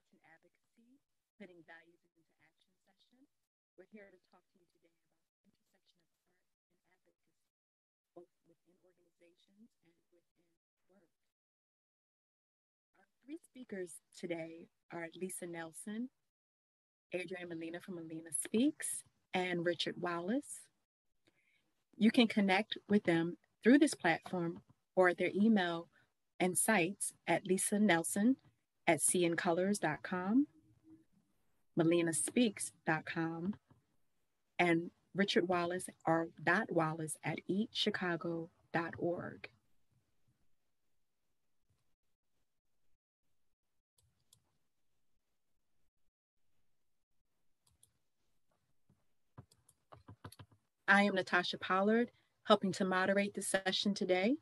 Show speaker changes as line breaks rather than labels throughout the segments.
Arts and Advocacy, Putting Values into Action session. We're here to talk to you today about the intersection of art and advocacy, both within organizations and within work. Our three speakers today are Lisa Nelson, Adrienne Molina from Molina Speaks, and Richard Wallace. You can connect with them through this platform or at their email and sites at Lisa Nelson at cncolors.com, molinaspeaks.com, and Richard Wallace or .wallace at eatchicago.org. I am Natasha Pollard, helping to moderate the session today.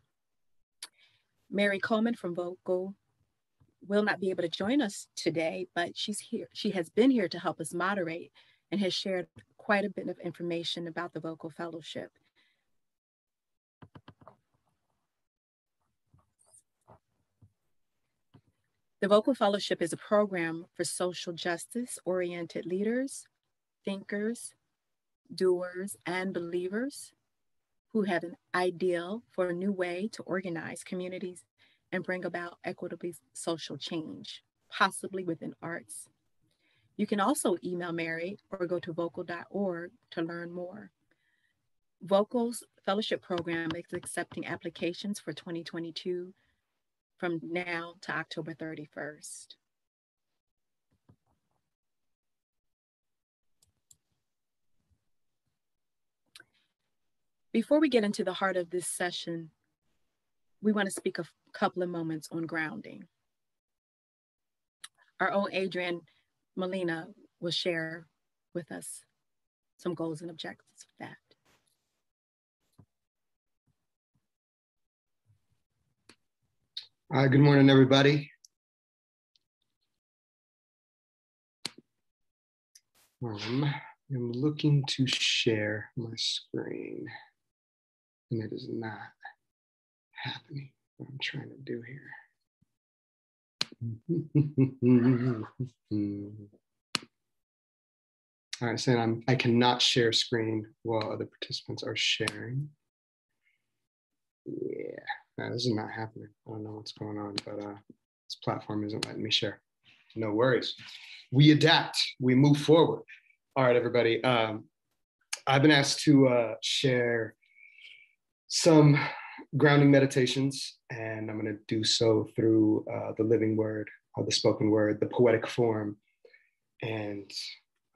Mary Coleman from Vocal will not be able to join us today, but she's here. She has been here to help us moderate and has shared quite a bit of information about the Vocal Fellowship. The Vocal Fellowship is a program for social justice-oriented leaders, thinkers, doers, and believers who have an ideal for a new way to organize communities and bring about equitable social change, possibly within arts. You can also email Mary or go to vocal.org to learn more. Vocal's fellowship program is accepting applications for 2022 from now to October 31st. Before we get into the heart of this session, we want to speak a couple of moments on grounding. Our own Adrienne Molina will share with us some goals and objectives for that.
Good morning, everybody. I'm looking to share my screen, and it is not happening. What I'm trying to do here. All right, saying I cannot share screen while other participants are sharing. Yeah, no, this is not happening. I don't know what's going on, but this platform isn't letting me share. No worries. We adapt, we move forward. All right, everybody. I've been asked to share some grounding meditations, and I'm going to do so through the living word, the spoken word, the poetic form. And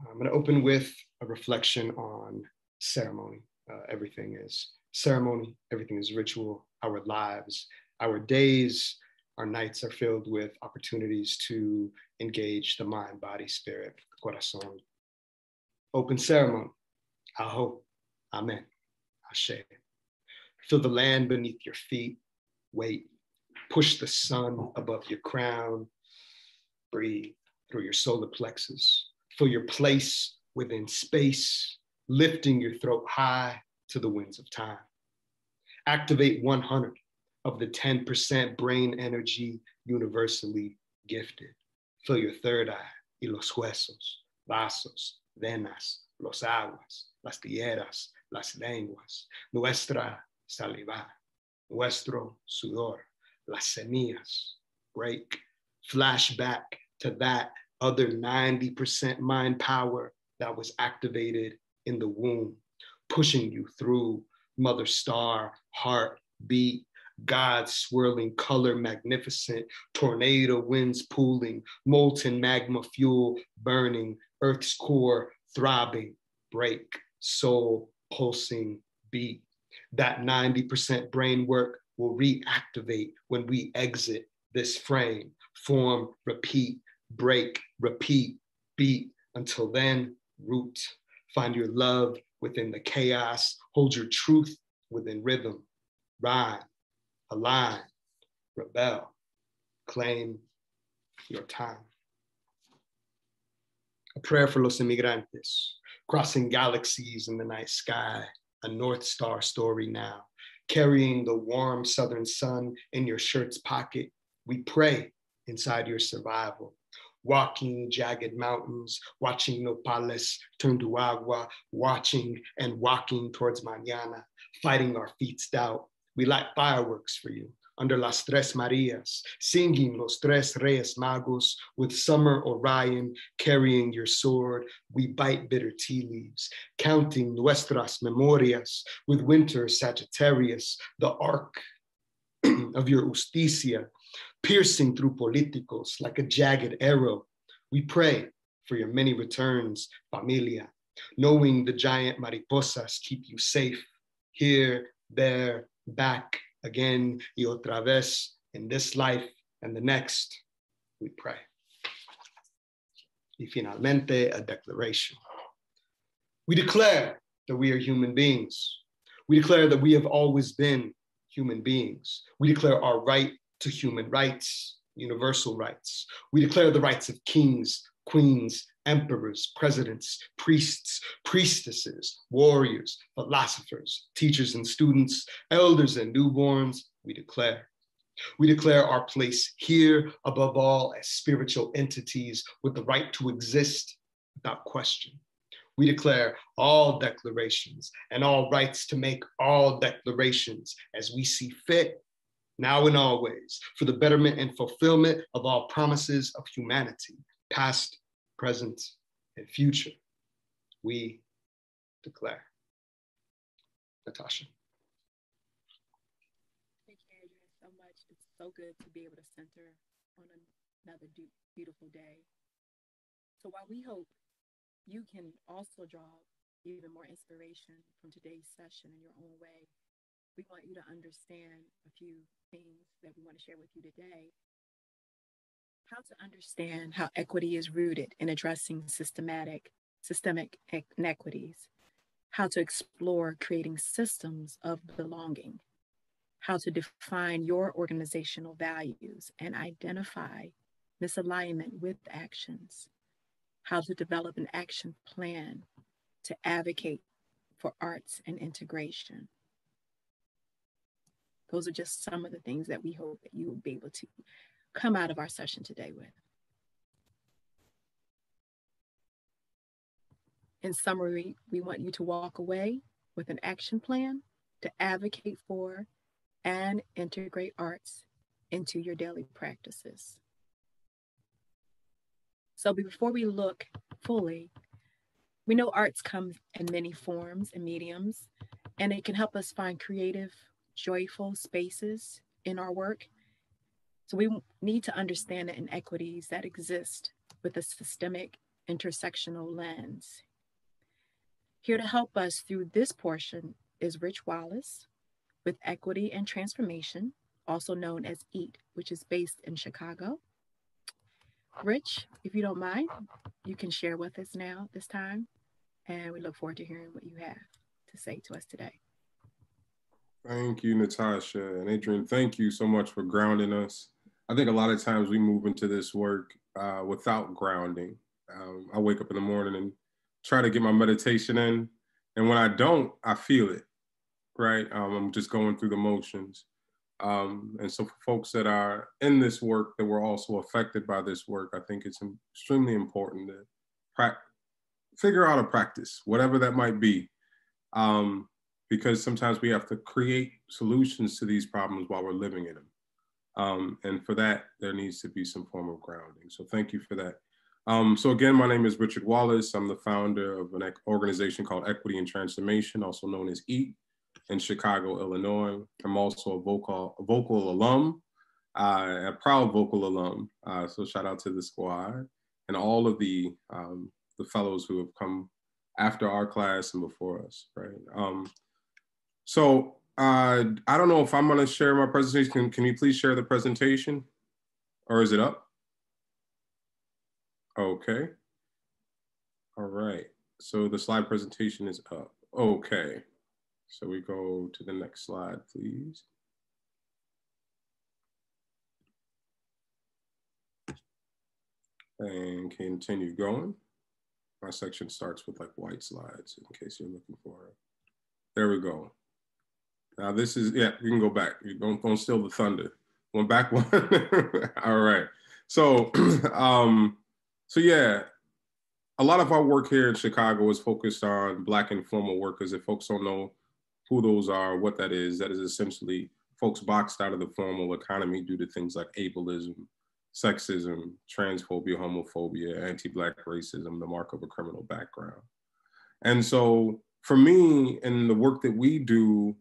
I'm going to open with a reflection on ceremony. Everything is ceremony, everything is ritual. Our lives, our days, our nights are filled with opportunities to engage the mind, body, spirit, corazón. Open ceremony. Aho, amen, ashe. Feel the land beneath your feet. Wait, push the sun above your crown. Breathe through your solar plexus. Feel your place within space, lifting your throat high to the winds of time. Activate 100 of the 10% brain energy universally gifted. Feel your third eye, y los huesos, vasos, venas, los aguas, las tierras, las lenguas, nuestra saliva, nuestro sudor, las semillas. Break, flashback to that other 90% mind power that was activated in the womb, pushing you through mother star, heart, beat, God's swirling color, magnificent, tornado winds pooling, molten magma fuel burning, earth's core throbbing, break, soul pulsing, beat. That 90% brain work will reactivate when we exit this frame. Form, repeat, break, repeat, beat. Until then, root. Find your love within the chaos. Hold your truth within rhythm. Rhyme, align, rebel, claim your time. A prayer for los inmigrantes, crossing galaxies in the night sky, a North Star story now, carrying the warm southern sun in your shirt's pocket. We pray inside your survival. walking jagged mountains, watching nopales turn to agua, watching and walking towards mañana, fighting our feet's doubt. We light fireworks for you under las tres Marias, singing los tres Reyes Magos with summer Orion carrying your sword. We bite bitter tea leaves, counting nuestras memorias with winter Sagittarius, the arc of your justicia, piercing through políticos like a jagged arrow. We pray for your many returns, familia, knowing the giant mariposas keep you safe, here, there, back, again, y otra vez, in this life and the next, we pray. Y finalmente, a declaration. We declare that we are human beings. We declare that we have always been human beings. We declare our right to human rights, universal rights. We declare the rights of kings, queens, emperors, presidents, priests, priestesses, warriors, philosophers, teachers and students, elders and newborns. We declare our place here above all as spiritual entities with the right to exist without question. We declare all declarations and all rights to make all declarations as we see fit, now and always, for the betterment and fulfillment of all promises of humanity, past, present, and future. We declare. Natasha.
Thank you, Adrian, so much. It's so good to be able to center on another beautiful day. So while we hope you can also draw even more inspiration from today's session in your own way, we want you to understand a few things that we want to share with you today. How to understand how equity is rooted in addressing systemic inequities, how to explore creating systems of belonging, how to define your organizational values and identify misalignment with actions, how to develop an action plan to advocate for arts and integration. Those are just some of the things that we hope that you will be able to come out of our session today with. In summary, we want you to walk away with an action plan to advocate for and integrate arts into your daily practices. So before we look fully, we know arts come in many forms and mediums, and it can help us find creative, joyful spaces in our work. So we need to understand the inequities that exist with a systemic intersectional lens. Here to help us through this portion is Rich Wallace with Equity and Transformation, also known as EAT, which is based in Chicago. Rich, if you don't mind, you can share with us now this time, and we look forward to hearing what you have to say to us today.
Thank you, Natasha. And Adrian, thank you so much for grounding us. I think a lot of times we move into this work without grounding. I wake up in the morning and try to get my meditation in. And when I don't, I feel it, right? I'm just going through the motions. And so for folks that are in this work that were also affected by this work, I think it's extremely important to figure out a practice, whatever that might be. Because sometimes we have to create solutions to these problems while we're living in them. And for that, there needs to be some form of grounding. So thank you for that. So again, my name is Richard Wallace. I'm the founder of an organization called Equity and Transformation, also known as EAT, in Chicago, Illinois. I'm also a vocal alum, a proud vocal alum. So shout out to the squad and all of the fellows who have come after our class and before us, right? So I don't know if I'm gonna share my presentation. Can you please share the presentation, or is it up? Okay. All right. So the slide presentation is up. Okay. So we go to the next slide, please. And continue going. My section starts with like white slides in case you're looking for it. There we go. Now this is, yeah, you can go back. You don't steal the thunder. One back one. All right. So So yeah, a lot of our work here in Chicago is focused on Black informal workers. If folks don't know who those are, what that is essentially folks boxed out of the formal economy due to things like ableism, sexism, transphobia, homophobia, anti-Black racism, the mark of a criminal background. And so for me, in the work that we do,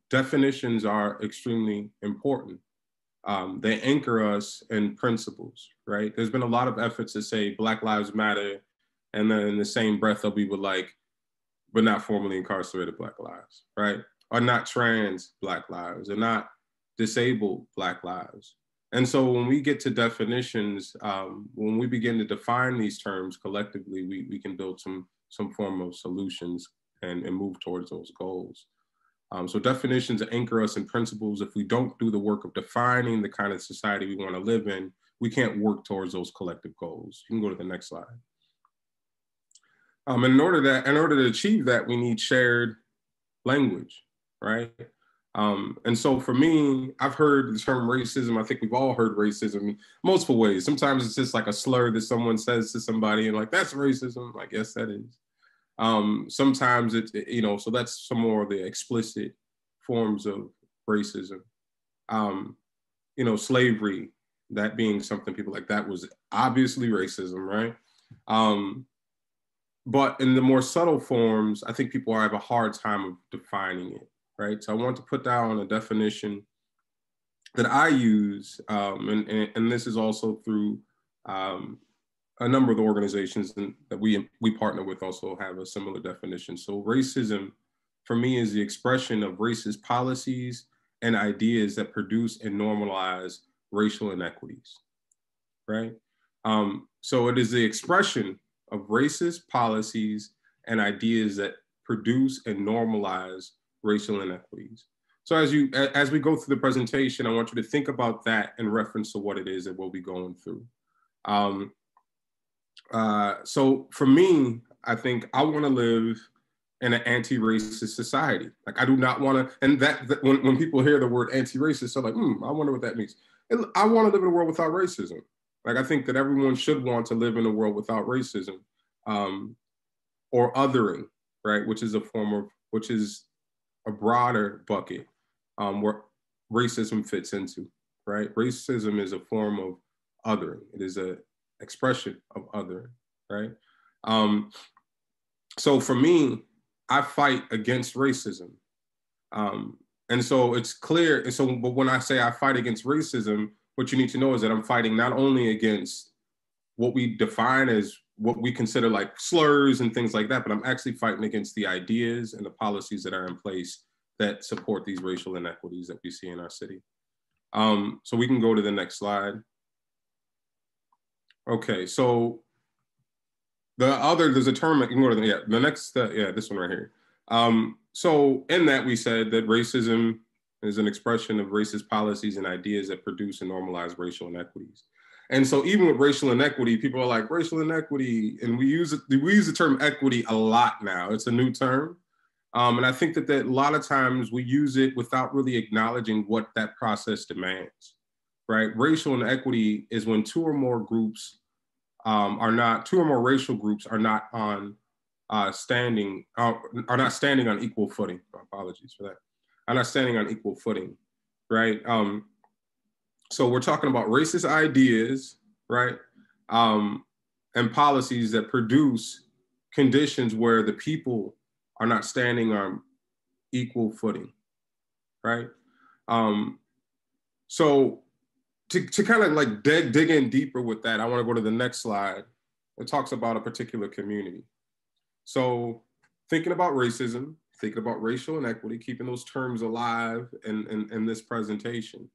definitions are extremely important. They anchor us in principles, right? There's been a lot of efforts to say Black Lives Matter, and then in the same breath they'll be with like, but not formally incarcerated Black lives, right? Or not trans Black lives, or not disabled Black lives. And so when we get to definitions, when we begin to define these terms collectively, we can build some form of solutions and move towards those goals. So definitions anchor us in principles. If we don't do the work of defining the kind of society we want to live in, we can't work towards those collective goals. You can go to the next slide. In order to achieve that, we need shared language, right? And so for me, I've heard the term racism. I think we've all heard racism in multiple ways. Sometimes it's just like a slur that someone says to somebody and like, that's racism. Like, yes, that is. Sometimes it's, you know, so that's some more of the explicit forms of racism. You know, slavery, that being something people like that was obviously racism, right? But in the more subtle forms, I think people have a hard time of defining it, right? So I want to put down a definition that I use, and this is also through a number of the organizations that we partner with also have a similar definition. So racism, for me, is the expression of racist policies and ideas that produce and normalize racial inequities, right? So it is the expression of racist policies and ideas that produce and normalize racial inequities. So as we go through the presentation, I want you to think about that in reference to what it is that we'll be going through. So for me, I think I want to live in an anti-racist society. Like I do not want to, and that when people hear the word anti-racist, they're like, I wonder what that means. And I want to live in a world without racism. Like I think that everyone should want to live in a world without racism, or othering, right? Which is a broader bucket where racism fits into, right? Racism is a form of othering. It is an expression of othering, right? So for me, I fight against racism. And so it's clear. And so, but when I say I fight against racism, what you need to know is that I'm fighting not only against what we define as what we consider like slurs and things like that, but I'm actually fighting against the ideas and the policies that are in place that support these racial inequities that we see in our city. So we can go to the next slide. Okay, so there's a term, you can go to the next, this one right here. So in that we said that racism is an expression of racist policies and ideas that produce and normalize racial inequities. And so even with racial inequity, people are like, racial inequity, and we use the term equity a lot now. It's a new term. And I think that a lot of times we use it without really acknowledging what that process demands, right? Racial inequity is when two or more racial groups are not standing on equal footing. Apologies for that. Are not standing on equal footing, right? So we're talking about racist ideas, right? And policies that produce conditions where the people are not standing on equal footing, right? So to kind of like dig in deeper with that, I want to go to the next slide. It talks about a particular community. So thinking about racism, thinking about racial inequity, keeping those terms alive in this presentation.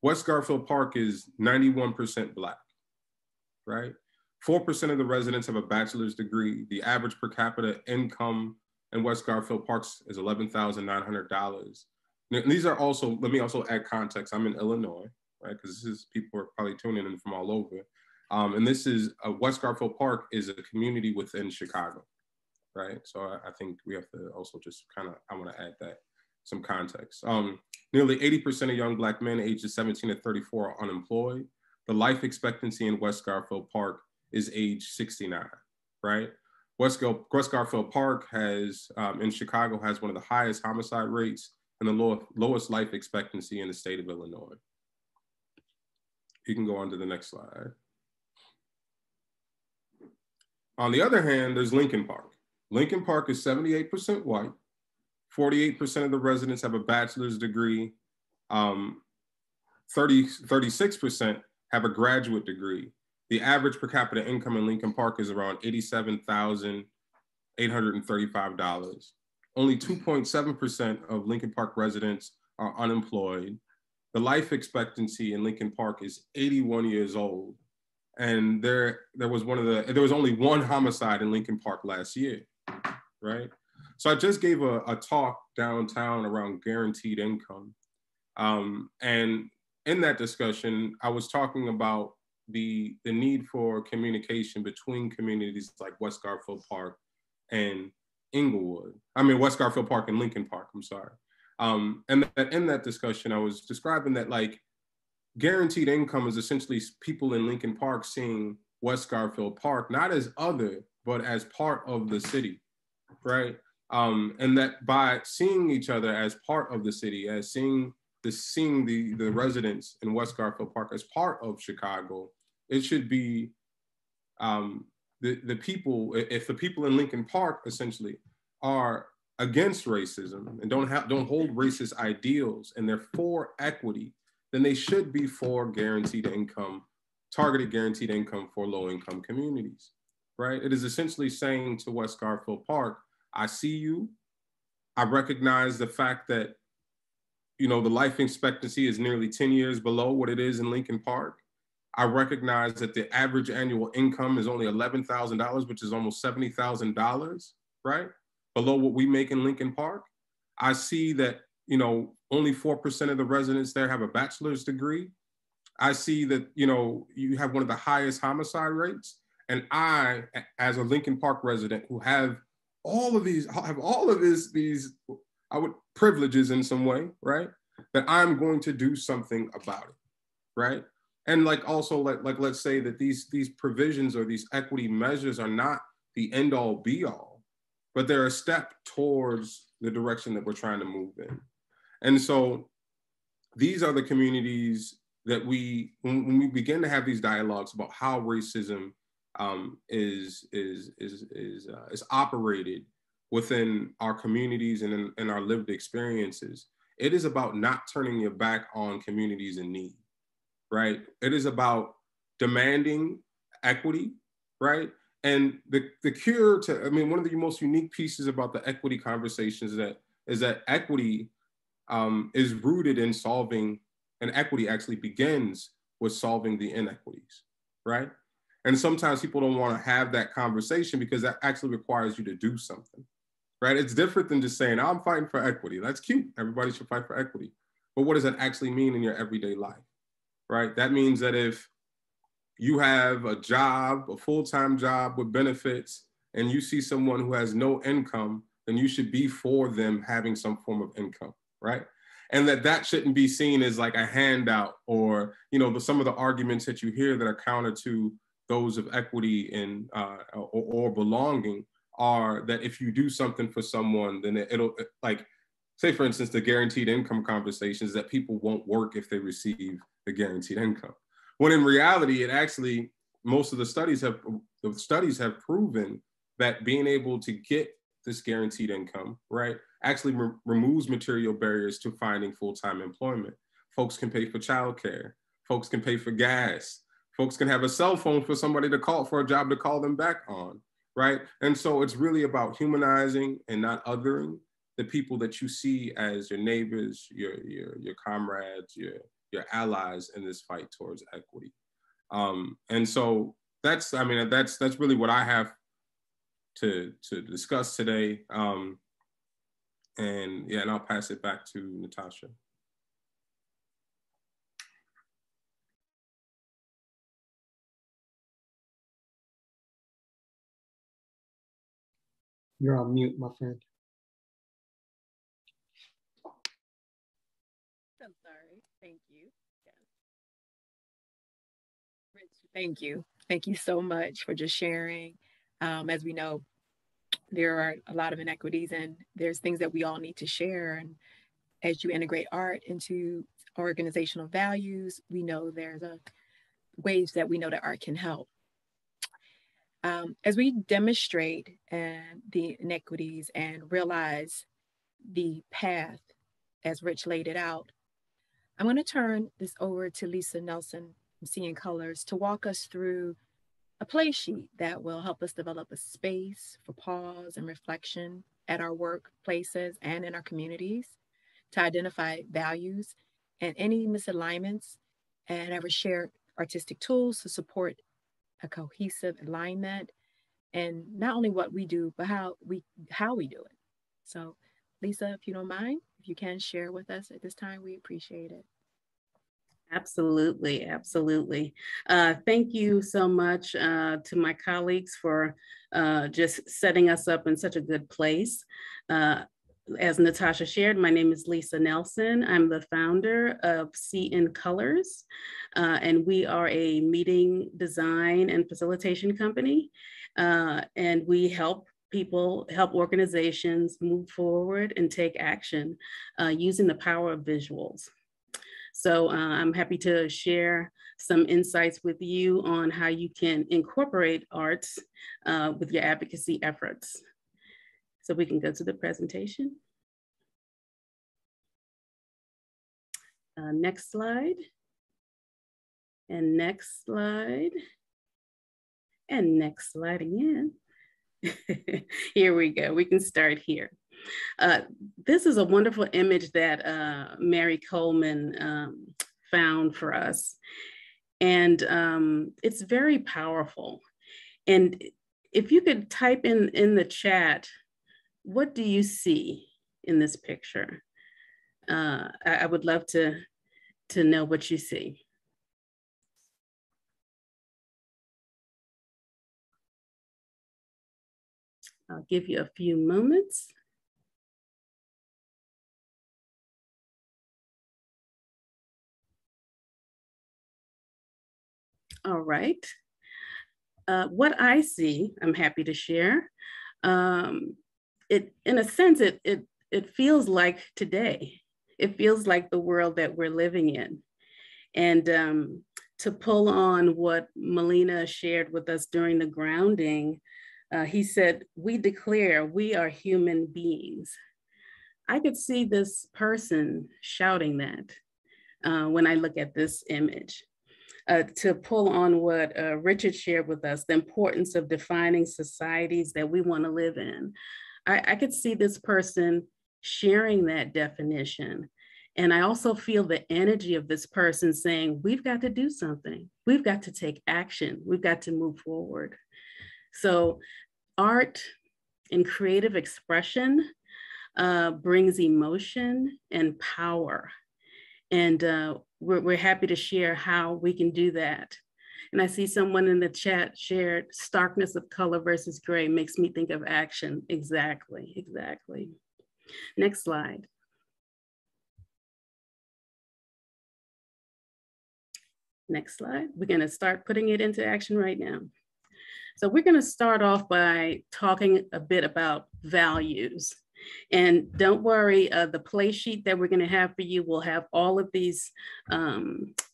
West Garfield Park is 91% Black, right? 4% of the residents have a bachelor's degree. The average per capita income in West Garfield Parks is $11,900. These are also, let me also add context. I'm in Illinois, right? Because people are probably tuning in from all over. And this is, West Garfield Park is a community within Chicago, right? So I think we have to also just I want to add that, some context. Nearly 80% of young Black men ages 17 to 34 are unemployed. The life expectancy in West Garfield Park is age 69, right? West Garfield Park has, in Chicago, has one of the highest homicide rates and the lowest life expectancy in the state of Illinois. You can go on to the next slide. On the other hand, there's Lincoln Park. Lincoln Park is 78% white. 48% of the residents have a bachelor's degree. 36% have a graduate degree. The average per capita income in Lincoln Park is around $87,835. Only 2.7% of Lincoln Park residents are unemployed. The life expectancy in Lincoln Park is 81 years old. And there was only one homicide in Lincoln Park last year, right? So I just gave a talk downtown around guaranteed income. And in that discussion, I was talking about the need for communication between communities like West Garfield Park and West Garfield Park and Lincoln Park, I'm sorry. And that in that discussion, I was describing that like guaranteed income is essentially people in Lincoln Park seeing West Garfield Park, not as other, but as part of the city, right? And that by seeing each other as part of the city, as seeing the residents in West Garfield Park as part of Chicago, it should be the people, if the people in Lincoln Park essentially are against racism and don't hold racist ideals and they're for equity, then they should be for guaranteed income, targeted guaranteed income for low-income communities, right? It is essentially saying to West Garfield Park, I see you. I recognize the fact that, the life expectancy is nearly 10 years below what it is in Lincoln Park. I recognize that the average annual income is only $11,000, which is almost $70,000, right? Below what we make in Lincoln Park. I see that, only 4% of the residents there have a bachelor's degree. I see that, you have one of the highest homicide rates. And I, as a Lincoln Park resident who have all of these privileges in some way, right? That I'm going to do something about it, right? And also let's say that these provisions or these equity measures are not the end all be all, but they're a step towards the direction that we're trying to move in. And so these are the communities that when we begin to have these dialogues about how racism is operated within our communities and in our lived experiences, it is about not turning your back on communities in need, right? It is about demanding equity, right? And the cure to, one of the most unique pieces about the equity conversations is that equity is rooted in solving, and equity actually begins with solving the inequities, right? And sometimes people don't want to have that conversation because that actually requires you to do something, right? It's different than just saying, I'm fighting for equity. That's cute. Everybody should fight for equity. But what does that actually mean in your everyday life, right? That means that if you have a job, a full-time job with benefits, and you see someone who has no income, then you should be for them having some form of income, right? And that shouldn't be seen as like a handout or, some of the arguments that you hear that are counter to those of equity and or belonging are that if you do something for someone, then it'll, like, say for instance, the guaranteed income conversations that people won't work if they receive the guaranteed income. When in reality, it actually, most of the studies have proven that being able to get this guaranteed income, right, actually removes material barriers to finding full-time employment. Folks can pay for childcare. Folks can pay for gas. Folks can have a cell phone for somebody to call, for a job to call them back on, right? And so it's really about humanizing and not othering the people that you see as your neighbors, your comrades, your allies in this fight towards equity. And so that's really what I have to discuss today. And I'll pass it back to Natasha.
You're on mute, my friend.
I'm sorry. Thank you. Yeah. Rich, Thank you. Thank you so much for just sharing. As we know, there are a lot of inequities and there's things that we all need to share. And as you integrate art into organizational values, we know there's a ways that we know that art can help. As we demonstrate the inequities and realize the path as Rich laid it out, I'm going to turn this over to Lisa Nelson from Seeing Colors to walk us through a play sheet that will help us develop a space for pause and reflection at our workplaces and in our communities to identify values and any misalignments and ever share artistic tools to support a cohesive alignment and not only what we do, but how we do it. So Lisa, if you don't mind, if you can share with us at this time, we appreciate it.
Absolutely, absolutely. Thank you so much to my colleagues for just setting us up in such a good place. As Natasha shared, my name is Lisa Nelson. I'm the founder of Seeing Colors, and we are a meeting design and facilitation company. And we help organizations move forward and take action using the power of visuals. So I'm happy to share some insights with you on how you can incorporate arts with your advocacy efforts. So we can go to the presentation. Next slide. And next slide. And next slide again. Here we go. We can start here. This is a wonderful image that Mary Coleman found for us. And it's very powerful. And if you could type in the chat, what do you see in this picture? I would love to know what you see. I'll give you a few moments. All right. What I see, I'm happy to share. In a sense, it feels like today. It feels like the world that we're living in. And to pull on what Melina shared with us during the grounding, he said, we declare we are human beings. I could see this person shouting that when I look at this image. To pull on what Richard shared with us, the importance of defining societies that we want to live in. I could see this person sharing that definition. And I also feel the energy of this person saying, we've got to do something. We've got to take action. We've got to move forward. So art and creative expression brings emotion and power. And we're happy to share how we can do that. And I see someone in the chat shared starkness of color versus gray makes me think of action. Exactly, exactly. Next slide. Next slide. We're going to start putting it into action right now. So we're going to start off by talking a bit about values. And don't worry, the play sheet that we're going to have for you will have all of these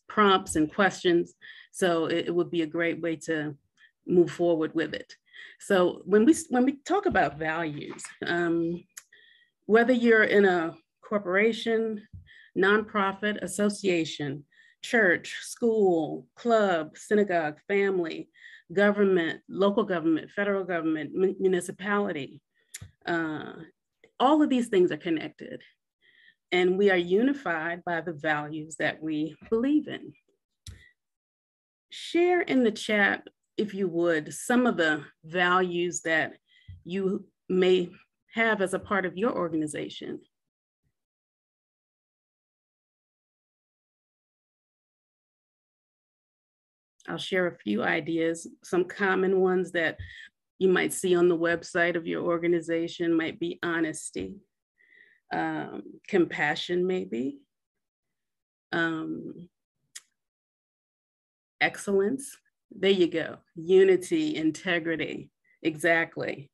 prompts and questions. So it would be a great way to move forward with it. So when we talk about values, whether you're in a corporation, nonprofit, association, church, school, club, synagogue, family, government, local government, federal government, municipality, all of these things are connected. And we are unified by the values that we believe in. Share in the chat, if you would, some of the values that you may have as a part of your organization. I'll share a few ideas. Some common ones that you might see on the website of your organization might be honesty, compassion maybe, excellence, There you go. Unity, integrity. Exactly.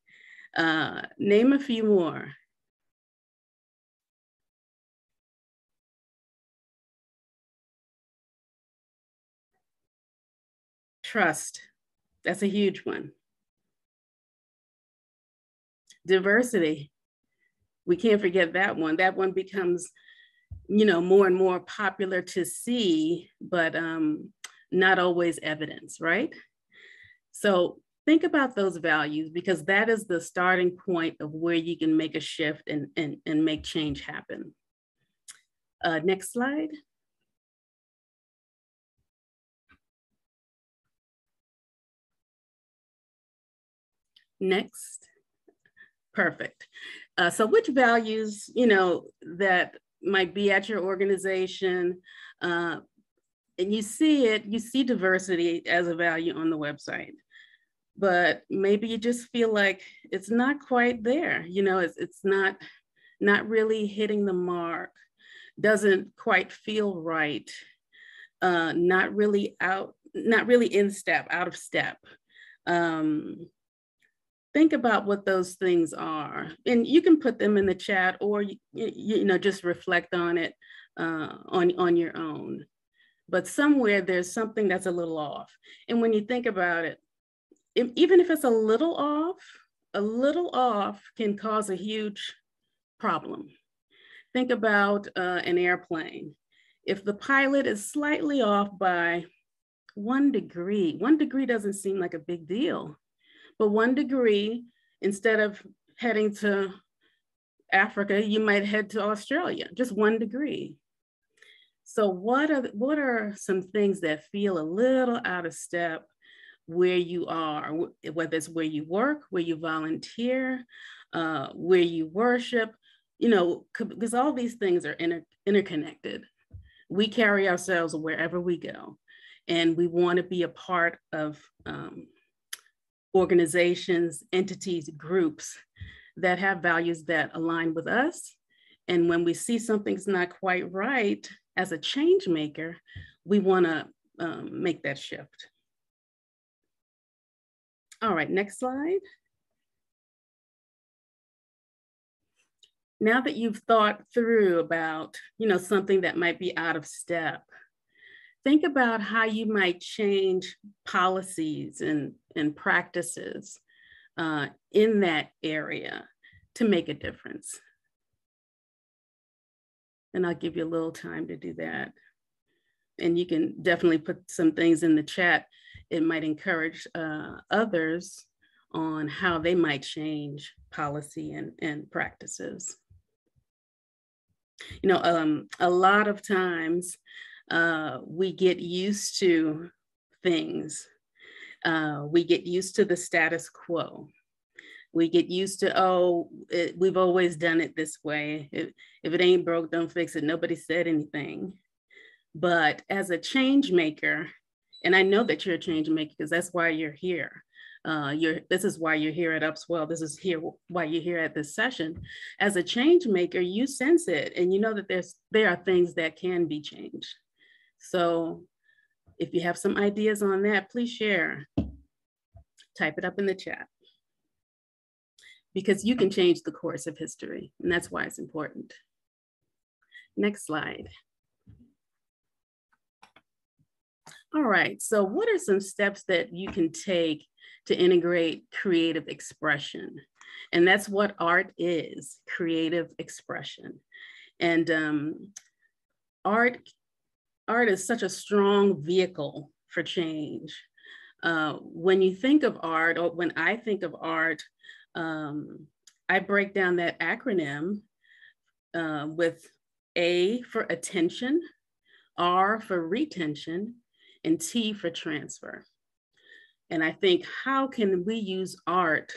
Name a few more. Trust. That's a huge one. Diversity. We can't forget that one. That one becomes, more and more popular to see, but not always evidence, right? So think about those values, because that is the starting point of where you can make a shift and make change happen. Next slide. Next. Perfect. So which values, that might be at your organization, and you see diversity as a value on the website, but maybe you just feel like it's not quite there. It's not really hitting the mark, doesn't quite feel right, not really in step, out of step. Think about what those things are, and you can put them in the chat, or just reflect on it on your own. But somewhere there's something that's a little off. And when you think about it, even if it's a little off can cause a huge problem. Think about an airplane. If the pilot is slightly off by 1 degree, 1 degree doesn't seem like a big deal. But 1 degree, instead of heading to Africa, you might head to Australia, just 1 degree. So what are some things that feel a little out of step where you are, whether it's where you work, where you volunteer, where you worship, because all these things are interconnected. We carry ourselves wherever we go, and we want to be a part of organizations, entities, groups that have values that align with us. And when we see something's not quite right, as a change maker, we want to make that shift. All right, next slide. Now that you've thought through about, something that might be out of step, think about how you might change policies and practices in that area to make a difference. And I'll give you a little time to do that. And you can definitely put some things in the chat. It might encourage others on how they might change policy and practices. A lot of times we get used to things. We get used to the status quo. We get used to, we've always done it this way. If it ain't broke, don't fix it. Nobody said anything. But as a change maker, and I know that you're a change maker because that's why you're here. This is why you're here at Upswell. This is why you're here at this session. As a change maker, you sense it, and you know that there are things that can be changed. So if you have some ideas on that, please share. Type it up in the chat, because you can change the course of history, and that's why it's important. Next slide. All right, so what are some steps that you can take to integrate creative expression? And that's what art is, creative expression. And art is such a strong vehicle for change. When you think of art, or when I think of art, I break down that acronym with A for attention, R for retention, and T for transfer. And I think, how can we use art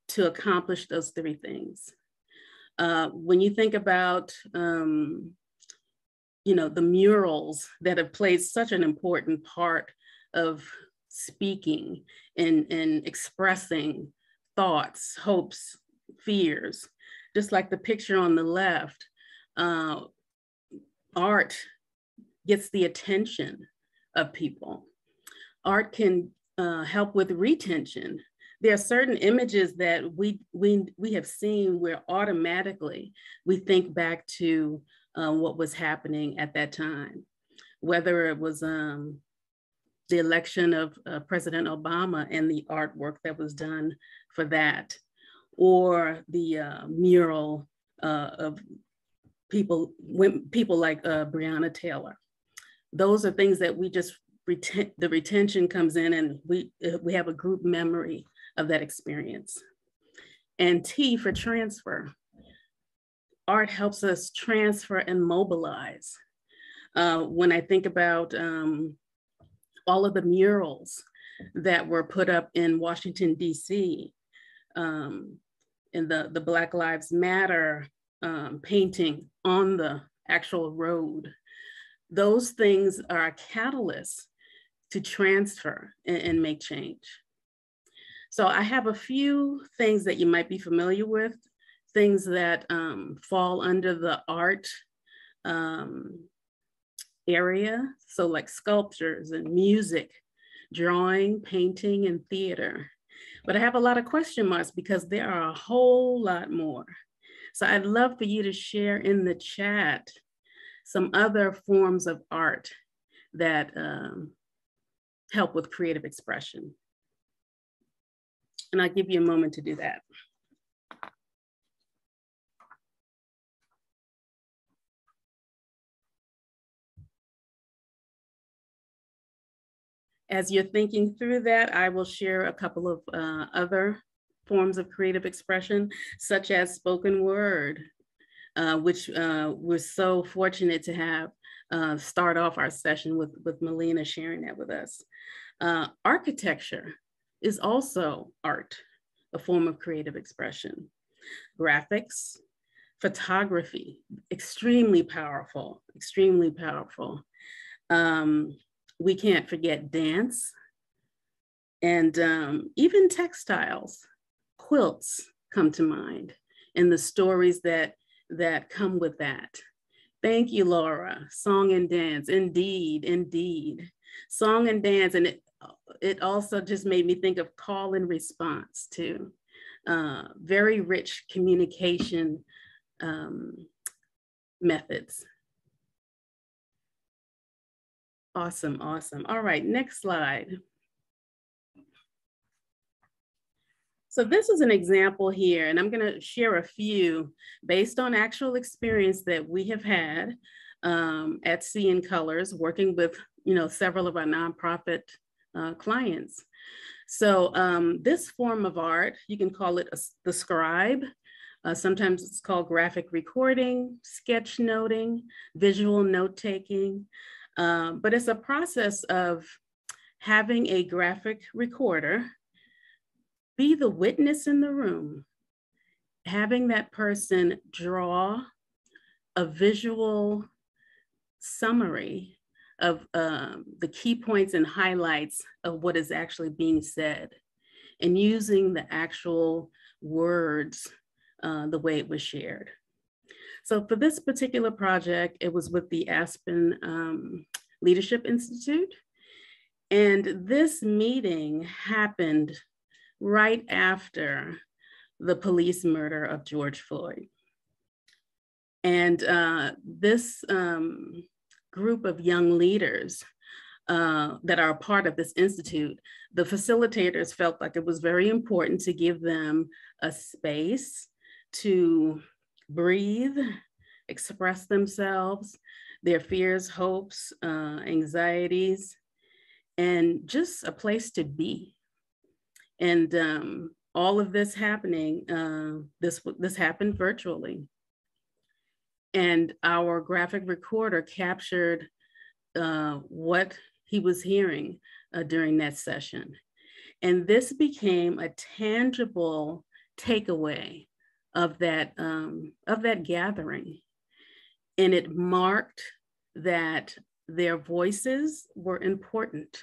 to accomplish those three things? When you think about, the murals that have played such an important part of speaking and expressing thoughts, hopes, fears, just like the picture on the left, art gets the attention of people. art can help with retention. There are certain images that we have seen where automatically we think back to what was happening at that time, whether it was the election of President Obama and the artwork that was done for that, or the mural of people like Breonna Taylor. Those are things that we just the retention comes in, and we have a group memory of that experience. And T for transfer. Art helps us transfer and mobilize. When I think about all of the murals that were put up in Washington, D.C., in the Black Lives Matter painting on the actual road, those things are a catalyst to transfer and make change. So I have a few things that you might be familiar with, things that fall under the art area. So like sculptures and music, drawing, painting, and theater. But I have a lot of question marks because there are a whole lot more. So I'd love for you to share in the chat some other forms of art that help with creative expression. And I'll give you a moment to do that. As you're thinking through that, I will share a couple of other forms of creative expression, such as spoken word, which we're so fortunate to have start off our session with Melina sharing that with us. Architecture is also art, a form of creative expression. Graphics, photography, extremely powerful, extremely powerful. We can't forget dance, and even textiles. Quilts come to mind, and the stories that come with that. Thank you, Laura. Song and dance, indeed, indeed. Song and dance, and it also just made me think of call and response too. Very rich communication methods. Awesome, awesome. All right, next slide. So this is an example here, and I'm gonna share a few based on actual experience that we have had at Sea in Colors, working with several of our nonprofit clients. So this form of art, you can call it the scribe. Sometimes it's called graphic recording, sketchnoting, visual note-taking. But it's a process of having a graphic recorder be the witness in the room, having that person draw a visual summary of the key points and highlights of what is actually being said, and using the actual words the way it was shared. So for this particular project, it was with the Aspen Leadership Institute. And this meeting happened right after the police murder of George Floyd. And this group of young leaders that are a part of this institute, the facilitators felt like it was very important to give them a space to breathe, express themselves, their fears, hopes, anxieties, and just a place to be. And all of this happening, this happened virtually. And our graphic recorder captured what he was hearing during that session. And this became a tangible takeaway of that gathering. And it marked that their voices were important.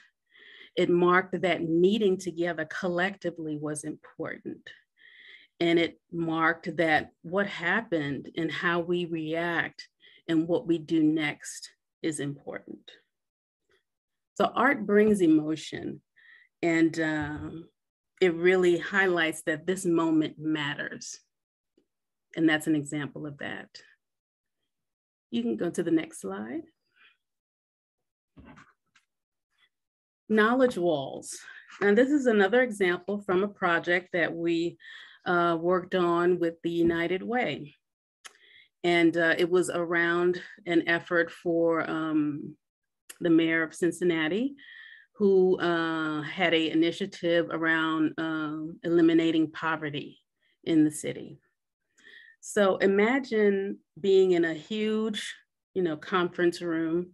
It marked that meeting together collectively was important. And it marked that what happened and how we react and what we do next is important. So art brings emotion, and it really highlights that this moment matters. And that's an example of that. You can go to the next slide. Knowledge walls. And this is another example from a project that we worked on with the United Way. And it was around an effort for the mayor of Cincinnati, who had an initiative around eliminating poverty in the city. So imagine being in a huge, conference room.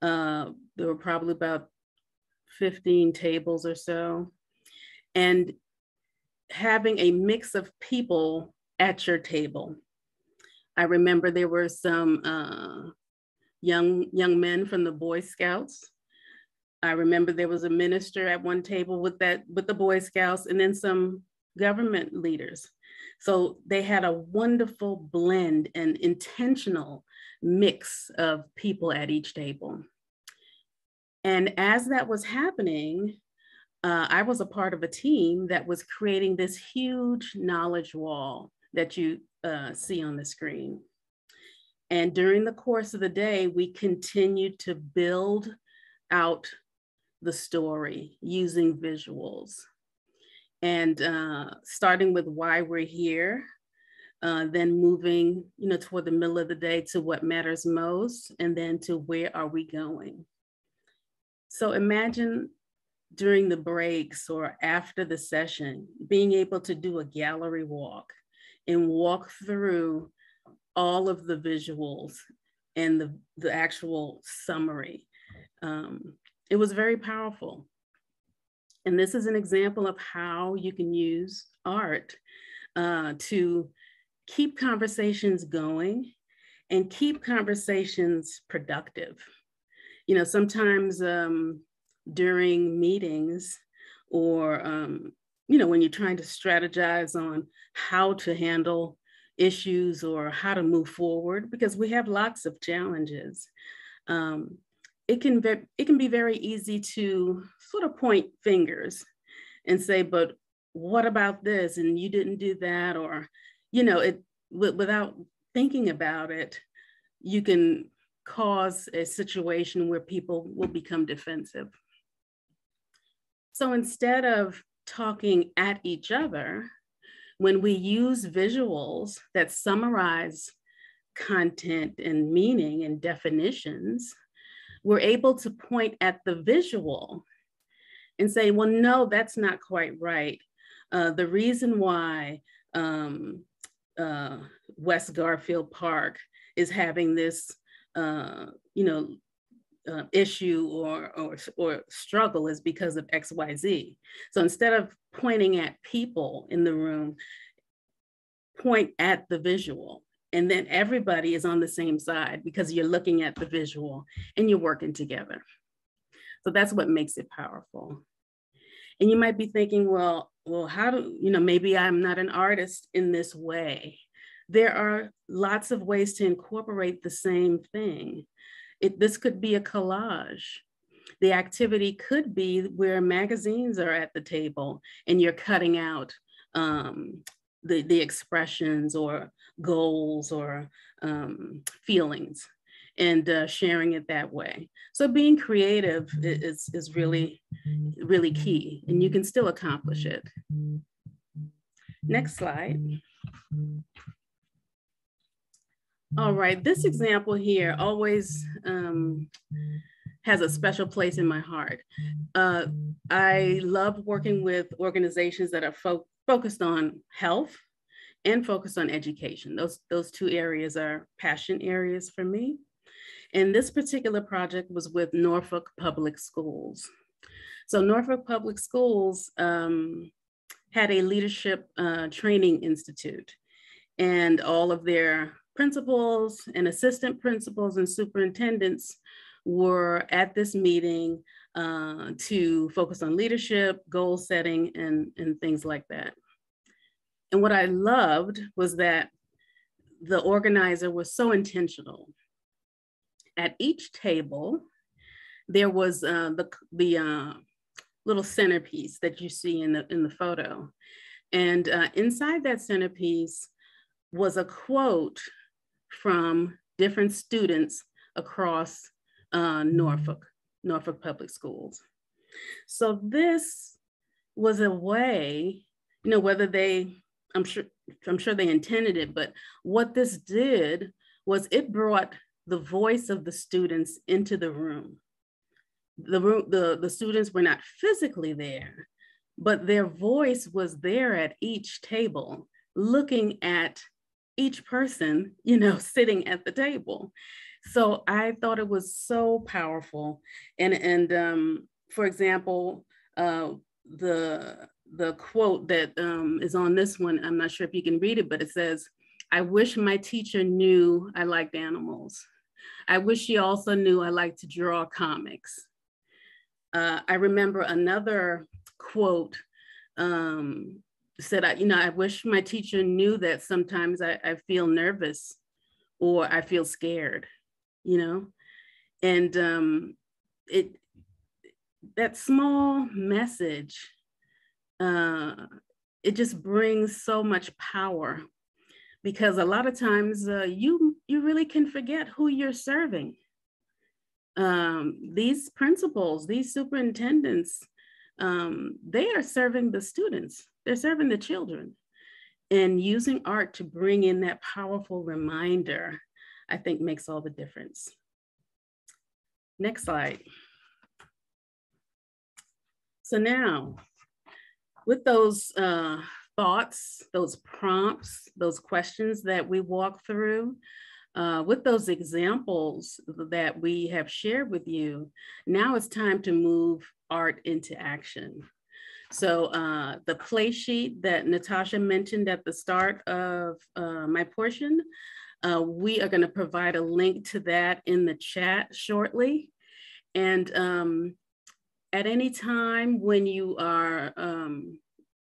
There were probably about 15 tables or so, and having a mix of people at your table. I remember there were some young men from the Boy Scouts. I remember there was a minister at one table with the Boy Scouts, and then some government leaders. So they had a wonderful blend and intentional mix of people at each table. And as that was happening, I was a part of a team that was creating this huge knowledge wall that you see on the screen. And during the course of the day, we continued to build out the story using visuals. And starting with why we're here, then moving toward the middle of the day to what matters most, and then to where are we going. So imagine during the breaks or after the session, being able to do a gallery walk and walk through all of the visuals and the actual summary. It was very powerful. And this is an example of how you can use art to keep conversations going and keep conversations productive. Sometimes during meetings or, when you're trying to strategize on how to handle issues or how to move forward, because we have lots of challenges. It can be very easy to sort of point fingers and say, but what about this? And you didn't do that, or, without thinking about it, you can cause a situation where people will become defensive. So instead of talking at each other, when we use visuals that summarize content and meaning and definitions, we're able to point at the visual and say, well, no, that's not quite right. The reason why West Garfield Park is having this issue or struggle is because of XYZ. So instead of pointing at people in the room, point at the visual. And then everybody is on the same side because you're looking at the visual and you're working together. So that's what makes it powerful. And you might be thinking, well, how do, maybe I'm not an artist in this way. There are lots of ways to incorporate the same thing. This could be a collage. The activity could be where magazines are at the table and you're cutting out the expressions or goals or feelings and sharing it that way. So being creative is really, really key, and you can still accomplish it. Next slide. All right, this example here always has a special place in my heart. I love working with organizations that are focused on health and focused on education. Those two areas are passion areas for me. And this particular project was with Norfolk Public Schools. So Norfolk Public Schools had a leadership training institute, and all of their principals and assistant principals and superintendents were at this meeting to focus on leadership, goal setting, and things like that. And what I loved was that the organizer was so intentional. At each table, there was the little centerpiece that you see in the photo. And inside that centerpiece was a quote from different students across Norfolk Public Schools. So this was a way, you know, whether they, I'm sure they intended it, but what this did was it brought the voice of the students into the room. The students were not physically there, but their voice was there at each table, looking at each person, you know, sitting at the table. So I thought it was so powerful. And for example, the quote that is on this one, I'm not sure if you can read it, but it says, "I wish my teacher knew I liked animals. I wish she also knew I like to draw comics." I remember another quote said, I wish my teacher knew that sometimes I feel nervous or I feel scared, you know? And that small message, it just brings so much power, because a lot of times you really can forget who you're serving. These principals, these superintendents, they are serving the students, they're serving the children. And using art to bring in that powerful reminder, I think makes all the difference. Next slide. So now, with those thoughts, those prompts, those questions that we walk through, with those examples that we have shared with you, now it's time to move art into action. So the play sheet that Natasha mentioned at the start of my portion, we are going to provide a link to that in the chat shortly. And at any time when you are,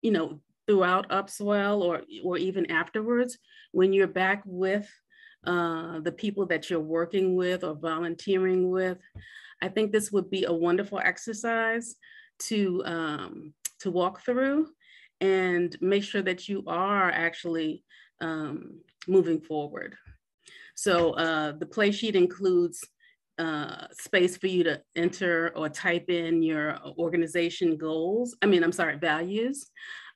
you know, throughout Upswell or even afterwards, when you're back with the people that you're working with or volunteering with, I think this would be a wonderful exercise to walk through and make sure that you are actually moving forward. So the play sheet includes space for you to enter or type in your organization goals. Values.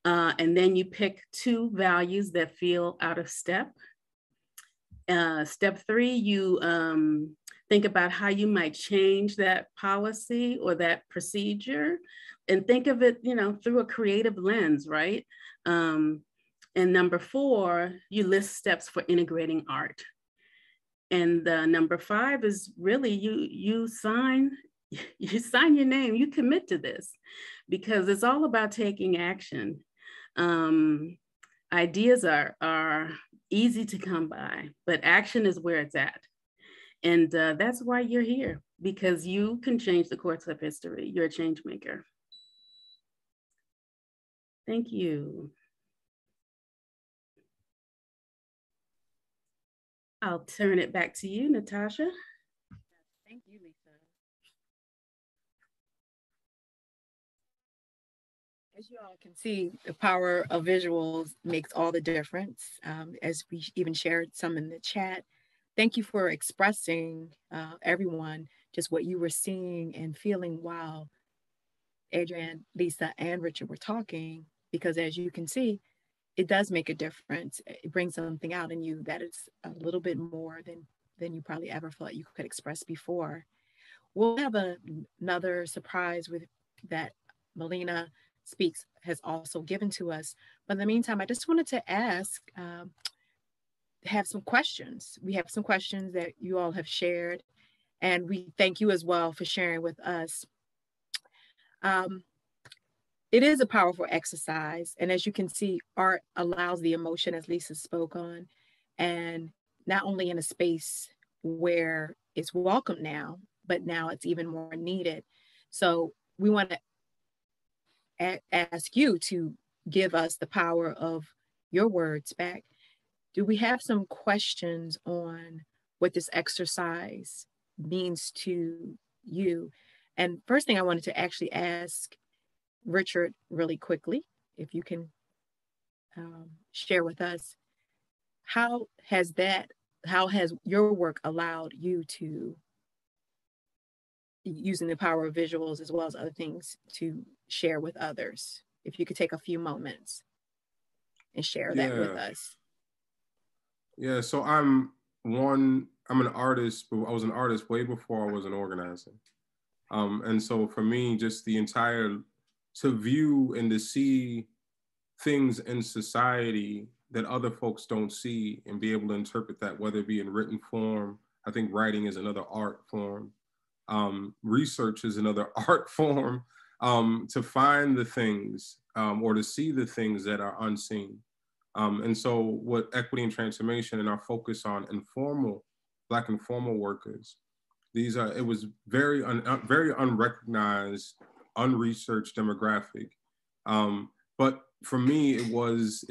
And then you pick 2 values that feel out of step. Step 3, you think about how you might change that policy or that procedure, and think of it, you know, through a creative lens, right? And number 4, you list steps for integrating art. And number 5 is really you sign your name, you commit to this, because it's all about taking action. Ideas are easy to come by, but action is where it's at. And that's why you're here, because you can change the course of history. You're a change maker. Thank you. I'll turn it back to you, Natasha.
Thank you, Lisa. As you all can see, the power of visuals makes all the difference. As we even shared some in the chat, thank you for expressing, everyone, just what you were seeing and feeling while Adrienne, Lisa, and Richard were talking, because as you can see, it does make a difference. It brings something out in you that is a little bit more than you probably ever felt you could express before. We'll have another surprise with that Melina Speaks has also given to us. But in the meantime, I just wanted to ask, have some questions. We have some questions that you all have shared, and we thank you as well for sharing with us. It is a powerful exercise. And as you can see, art allows the emotion, as Lisa spoke on, and not only in a space where it's welcome now, but now it's even more needed. So we want to ask you to give us the power of your words back. Do we have some questions on what this exercise means to you? And first thing I wanted to actually ask Richard really quickly, if you can share with us, how has your work allowed you to, using the power of visuals as well as other things, to share with others? If you could take a few moments and share that with us.
Yeah, so I'm an artist, but I was an artist way before I was an organizer. And so for me, just to view and to see things in society that other folks don't see and be able to interpret that, whether it be in written form. I think writing is another art form. Research is another art form, to find the things or to see the things that are unseen. And so what Equity and Transformation and our focus on Black informal workers, it was very unrecognized, unresearched demographic. But for me, it is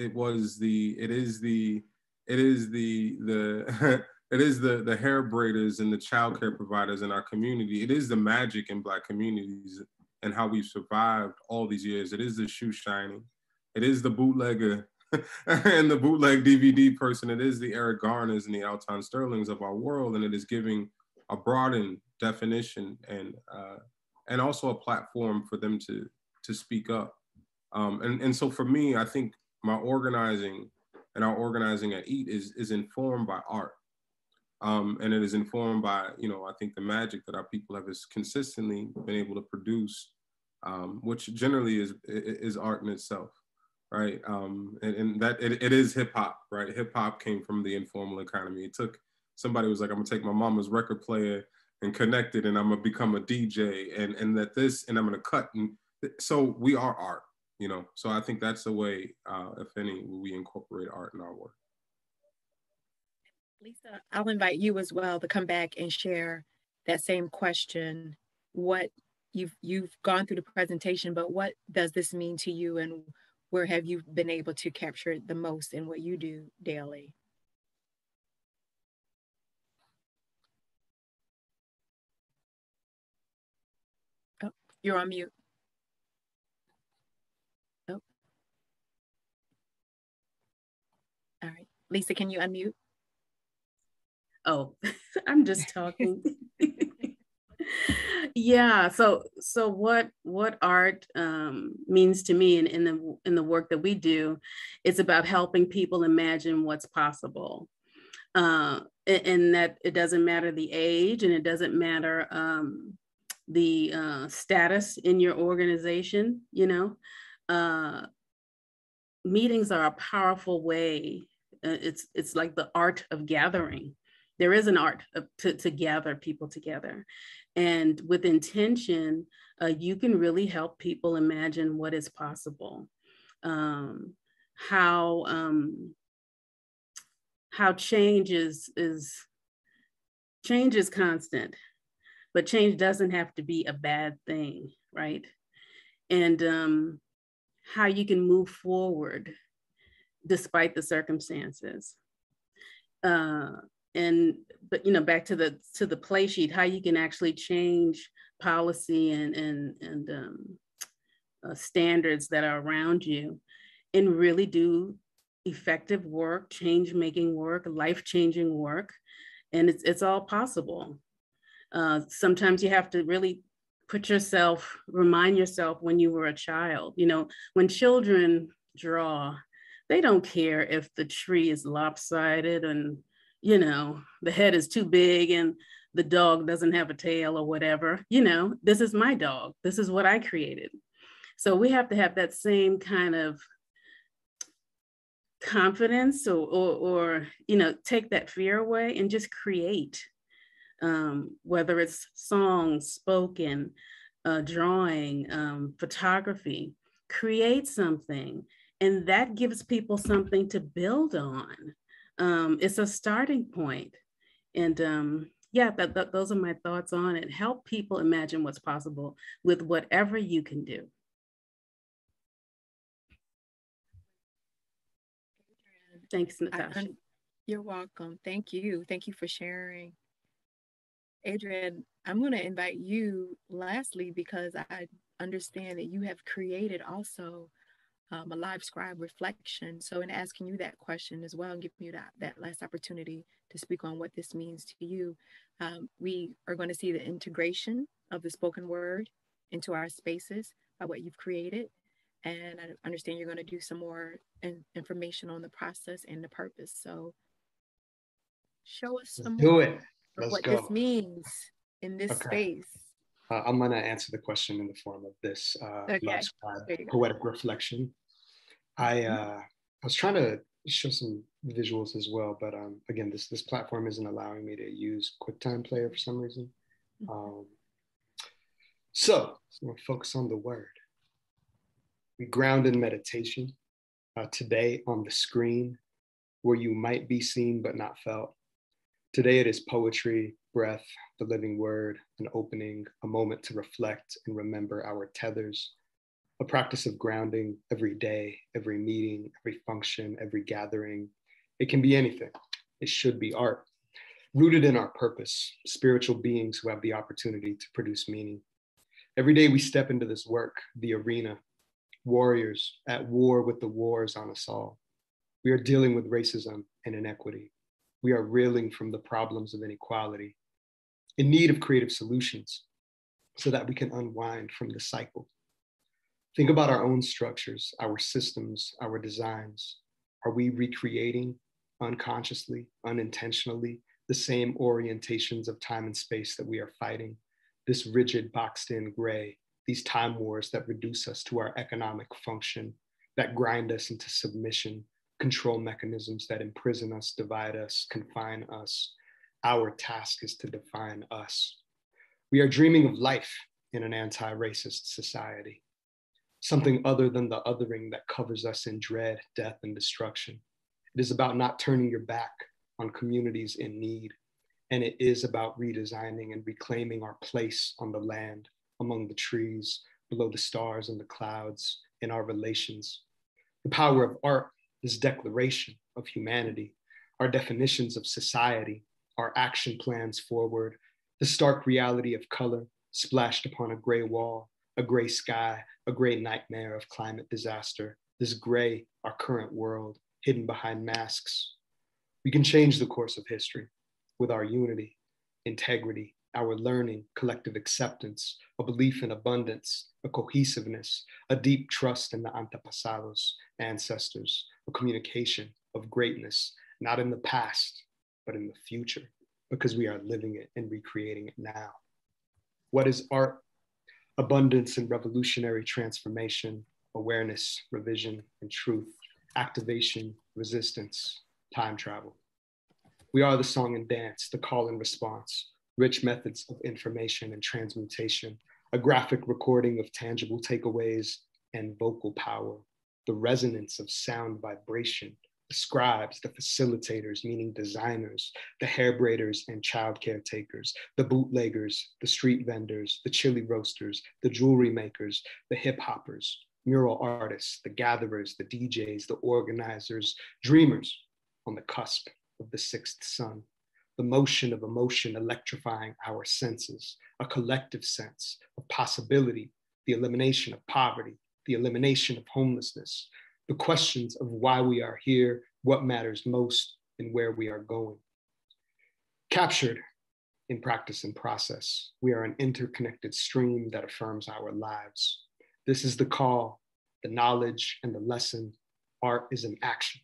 the it is the hair braiders and the childcare providers in our community. It is the magic in Black communities and how we've survived all these years. It is the shoe shining. It is the bootlegger and the bootleg DVD person. It is the Eric Garners and the Alton Sterlings of our world. And it is giving a broadened definition and also a platform for them to speak up. And so for me, I think my organizing and our organizing at EAT is informed by art. And it is informed by, I think the magic that our people have consistently been able to produce, which generally is art in itself, right? And that it is hip hop, right? Hip hop came from the informal economy. It took somebody who was like, I'm gonna take my mama's record player and connect it, and I'm gonna become a DJ, and I'm gonna cut. And so we are art, So I think that's the way, if any, we incorporate art in our work.
Lisa, I'll invite you as well to come back and share that same question. What you've gone through the presentation, but what does this mean to you, and where have you been able to capture it the most in what you do daily? Oh, you're on mute. Oh. All right. Lisa, can you unmute?
Oh, I'm just talking. Yeah. So what art means to me in the work that we do, it's about helping people imagine what's possible, and that it doesn't matter the age, and it doesn't matter the status in your organization. Meetings are a powerful way. It's like the art of gathering. There is an art to gather people together. And with intention, you can really help people imagine what is possible. How change is constant, but change doesn't have to be a bad thing, right? And how you can move forward despite the circumstances. But back to the play sheet, how you can actually change policy and standards that are around you, and really do effective work, change-making work, life-changing work, and it's all possible. Sometimes you have to really remind yourself when you were a child. When children draw, they don't care if the tree is lopsided and the head is too big and the dog doesn't have a tail or whatever. This is my dog. This is what I created. So we have to have that same kind of confidence or take that fear away and just create, whether it's songs, spoken, drawing, photography, create something. And that gives people something to build on. It's a starting point. And yeah, those are my thoughts on it. Help people imagine what's possible with whatever you can do. Thanks, Natasha.
You're welcome. Thank you. Thank you for sharing. Adrian, I'm going to invite you lastly because I understand that you have created also a live scribe reflection. So in asking you that question as well and giving you that last opportunity to speak on what this means to you, we are going to see the integration of the spoken word into our spaces by what you've created. And I understand you're going to do some more information on the process and the purpose. So show us
Let's
some
do
more
it.
of
Let's
what
go.
this means in this
Okay.
space.
I'm going to answer the question in the form of this
Okay.
poetic reflection. I was trying to show some visuals as well, but again, this platform isn't allowing me to use QuickTime Player for some reason. So I'm going to focus on the word. We ground in meditation today on the screen where you might be seen but not felt. Today it is poetry, breath, the living word, an opening, a moment to reflect and remember our tethers, a practice of grounding every day, every meeting, every function, every gathering. It can be anything. It should be art, rooted in our purpose, spiritual beings who have the opportunity to produce meaning. Every day we step into this work, the arena, warriors at war with the wars on us all. We are dealing with racism and inequity. We are reeling from the problems of inequality, in need of creative solutions so that we can unwind from the cycle. Think about our own structures, our systems, our designs. Are we recreating unconsciously, unintentionally, the same orientations of time and space that we are fighting? This rigid, boxed in gray, these time wars that reduce us to our economic function, that grind us into submission, control mechanisms that imprison us, divide us, confine us. Our task is to define us. We are dreaming of life in an anti-racist society, something other than the othering that covers us in dread, death, and destruction. It is about not turning your back on communities in need, and it is about redesigning and reclaiming our place on the land, among the trees, below the stars and the clouds, in our relations. The power of art, this declaration of humanity, our definitions of society, our action plans forward, the stark reality of color splashed upon a gray wall, a gray sky, a gray nightmare of climate disaster, this gray, our current world, hidden behind masks. We can change the course of history with our unity, integrity, our learning, collective acceptance, a belief in abundance, a cohesiveness, a deep trust in the antepasados, ancestors, a communication of greatness, not in the past, but in the future, because we are living it and recreating it now. What is art? Abundance and revolutionary transformation, awareness, revision, and truth, activation, resistance, time travel. We are the song and dance, the call and response, rich methods of information and transmutation, a graphic recording of tangible takeaways and vocal power, the resonance of sound vibration, the scribes, the facilitators, meaning designers, the hair braiders and child caretakers, the bootleggers, the street vendors, the chili roasters, the jewelry makers, the hip hoppers, mural artists, the gatherers, the DJs, the organizers, dreamers on the cusp of the sixth sun. The motion of emotion electrifying our senses, a collective sense of possibility, the elimination of poverty, the elimination of homelessness, the questions of why we are here, what matters most, and where we are going. Captured in practice and process, we are an interconnected stream that affirms our lives. This is the call, the knowledge, and the lesson. Art is an action,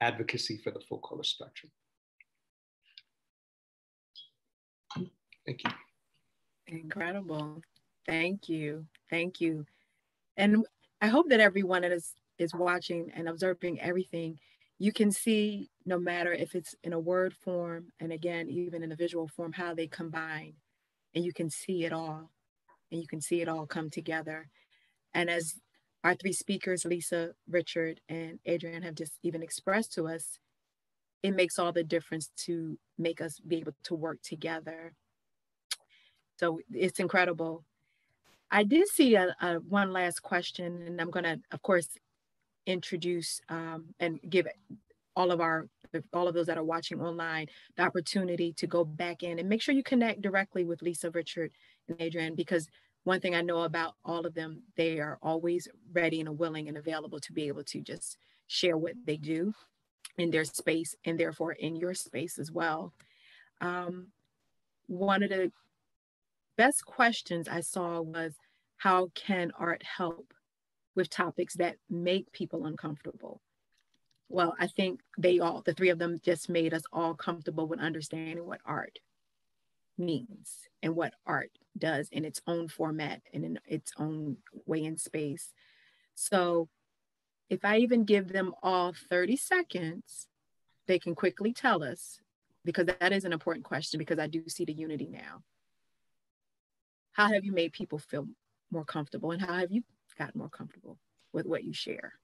advocacy for the full color spectrum. Thank you.
Incredible. Thank you. Thank you. And I hope that everyone that is watching and observing everything, you can see, no matter if it's in a word form, and again, even in a visual form, how they combine, and you can see it all, and you can see it all come together. And as our three speakers, Lisa, Richard, and Adrian, have just even expressed to us, it makes all the difference to make us be able to work together. So it's incredible. I did see a one last question, and I'm going to, of course, introduce and give all of our all of those that are watching online, the opportunity to go back in and make sure you connect directly with Lisa, Richard, and Adrian, because one thing I know about all of them, they are always ready and willing and available to be able to just share what they do in their space and therefore in your space as well. One of the best questions I saw was, how can art help with topics that make people uncomfortable? Well, I think the three of them just made us all comfortable with understanding what art means and what art does in its own format and in its own way and space. So if I even give them all 30 seconds, they can quickly tell us, because that is an important question, because I do see the unity now. How have you made people feel more comfortable, and how have you gotten more comfortable with what you share?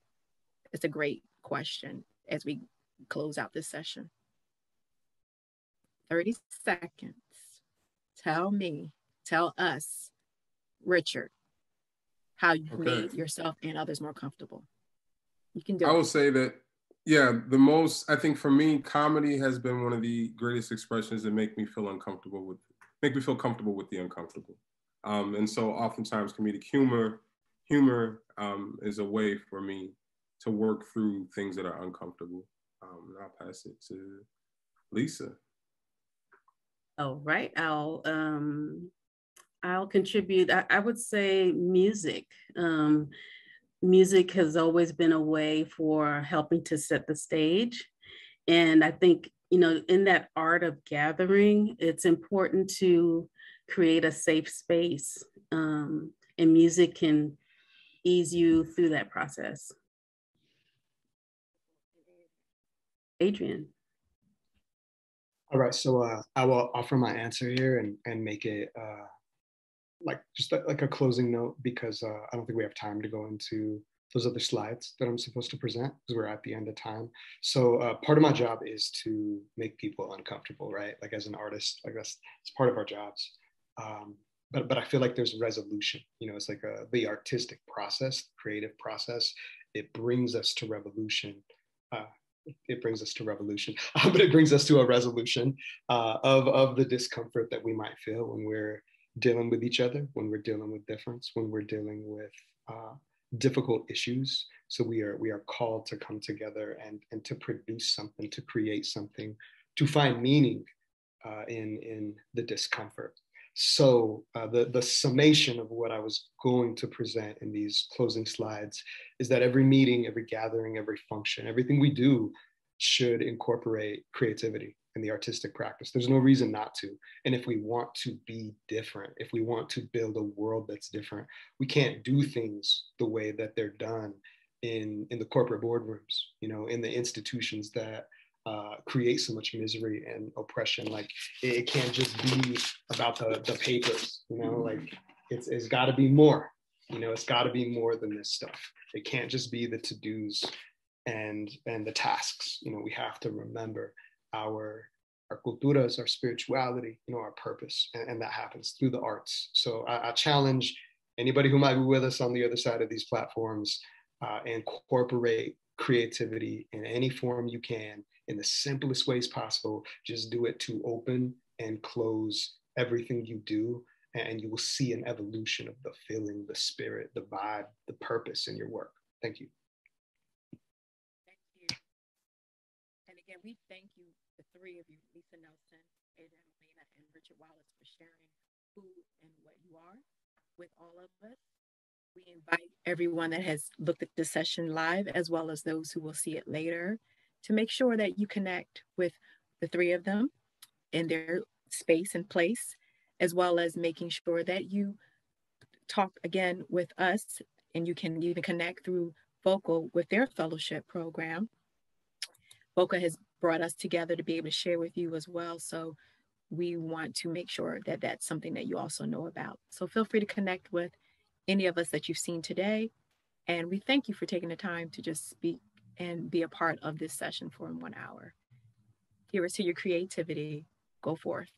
It's a great question as we close out this session. 30 seconds. Tell us, Richard, how you've made yourself and others more comfortable. You can do it.
I will say that, yeah, I think for me, comedy has been one of the greatest expressions that make me feel comfortable with the uncomfortable. And so oftentimes comedic humor is a way for me to work through things that are uncomfortable. I'll pass it to Lisa.
All right, I'll contribute. I would say music. Music has always been a way for helping to set the stage. And I think, in that art of gathering, it's important to create a safe space. And music can ease you through that process. Adrian.
All right, so I will offer my answer here and make it like a closing note, because I don't think we have time to go into those other slides that I'm supposed to present, because we're at the end of time. So part of my job is to make people uncomfortable, right? Like as an artist, like it's part of our jobs. But I feel like there's resolution. It's like the artistic process, creative process. It brings us to revolution. But it brings us to a resolution of the discomfort that we might feel when we're dealing with each other, when we're dealing with difference, when we're dealing with difficult issues. So we are called to come together and to produce something, to create something, to find meaning in the discomfort. So the summation of what I was going to present in these closing slides is that every meeting, every gathering, every function, everything we do should incorporate creativity and the artistic practice. There's no reason not to. And if we want to be different, if we want to build a world that's different, we can't do things the way that they're done in the corporate boardrooms, in the institutions that create so much misery and oppression. Like it can't just be about the papers, like it's got to be more. It's got to be more than this stuff. It can't just be the to-dos and the tasks. We have to remember our culturas, our spirituality, our purpose, and that happens through the arts. So I challenge anybody who might be with us on the other side of these platforms, incorporate creativity in any form you can, in the simplest ways possible. Just do it to open and close everything you do, and you will see an evolution of the feeling, the spirit, the vibe, the purpose in your work. Thank you.
Thank you. And again, we thank you, the three of you, Lisa Nelson, Adrian Molina, and Richard Wallace, for sharing who and what you are with all of us. We invite everyone that has looked at this session live, as well as those who will see it later, to make sure that you connect with the three of them in their space and place, as well as making sure that you talk again with us, and you can even connect through Vocal with their fellowship program. Vocal has brought us together to be able to share with you as well. So we want to make sure that that's something that you also know about. So feel free to connect with any of us that you've seen today. And we thank you for taking the time to just speak and be a part of this session for 1 hour. Here's to your creativity. Go forth.